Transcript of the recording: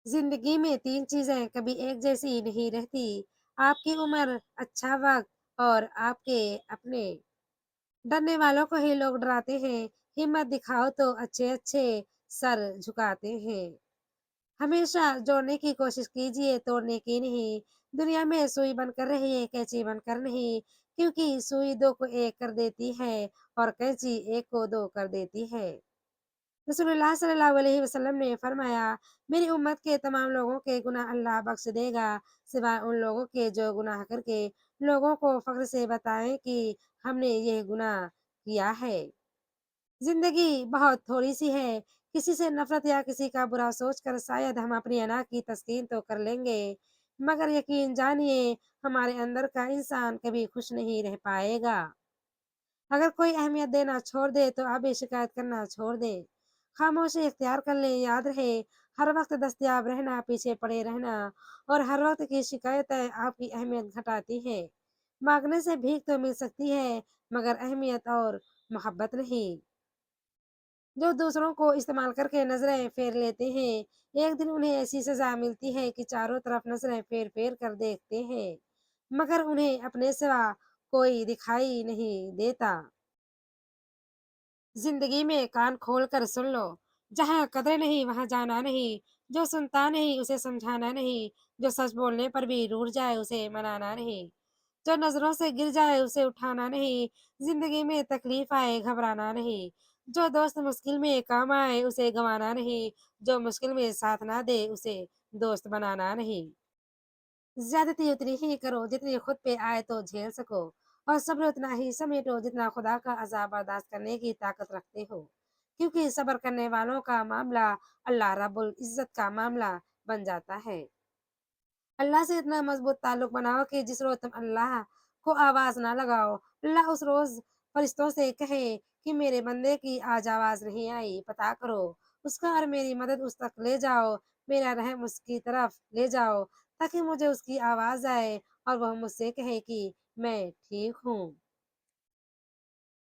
जिंदगी में 3 चीजें कभी एक जैसी नहीं रहती। आपकी उम्र, अच्छा वक्त और आपके अपने। डरने वालों को ही लोग डराते हैं। हिम्मत दिखाओ तो अच्छे अच्छे सर झुकाते हैं। हमेशा जोड़ने की कोशिश कीजिए, तोड़ने की नहीं। दुनिया में सुई बनकर रहिए, कैंची बनकर नहीं। क्योंकि सुई 2 को 1 कर देती है और कैंची 1 को 2 कर देती है। रसूलुल्लाह सल्लल्लाहु अलैहि वसल्लम ने फरमाया, मेरी उम्मत के तमाम लोगों के गुनाह अल्लाह बख्श देगा, सिवाय उन लोगों के जो गुनाह करके लोगों को फख्र से बताएं कि हमने ये गुनाह किया है। जिंदगी बहुत थोड़ी सी है। किसी से नफरत या किसी का बुरा सोचकर शायद हम अपनी अना की तस्कीन तो कर लेंगे, मगर यकीन जानिए हमारे अंदर का इंसान कभी खुश नहीं रह पाएगा। अगर कोई अहमियत देना छोड़ दे तो आप भी शिकायत करना छोड़ दें। खामोशी इख्तियार कर लें। याद रहे, हर वक्त दस्तयाब रहना, पीछे पड़े रहना और हर वक्त की शिकायतें आपकी अहमियत घटाती हैं। मांगने से भीख तो मिल सकती है, मगर अहमियत और मोहब्बत नहीं। जो दूसरों को इस्तेमाल करके नजरें फेर लेते हैं, एक दिन उन्हें ऐसी सजा मिलती है कि चारों तरफ नजरें फेर फेर कर देखते हैं, मगर उन्हें अपने सिवा कोई दिखाई नहीं देता। जिंदगी में कान खोल कर सुन लो। जहाँ कदर नहीं वहां जाना नहीं। जो सुनता नहीं उसे समझाना नहीं। जो सच बोलने पर भी रूठ जाए उसे मनाना नहीं। जो नजरों से गिर जाए उसे उठाना नहीं। जिंदगी में तकलीफ आए घबराना नहीं। जो दोस्त मुश्किल में काम आए उसे गंवाना नहीं। जो मुश्किल में साथ ना दे उसे दोस्त बनाना नहीं। ज्यादती उतनी ही करो जितनी खुद पे आए तो झेल सको, और सब्र उतना ही समेटो जितना खुदा का अजाब बर्दाश्त करने की ताकत रखते हो। क्योंकि सब्र करने वालों का मामला अल्लाह रब्बुल इज्जत का मामला बन जाता है। अल्लाह से इतना मजबूत ताल्लुक बनाओ कि जिस रोज तुम अल्लाह को आवाज ना लगाओ, अल्लाह उस रोज फरिश्तों से कहे कि मेरे बंदे की आज आवाज नहीं आई, पता करो उसका और मेरी मदद उस तक ले जाओ। मेरा रहम उसकी तरफ ले जाओ ताकि मुझे उसकी आवाज आए और वह मुझसे कहे कि मैं ठीक हूँ।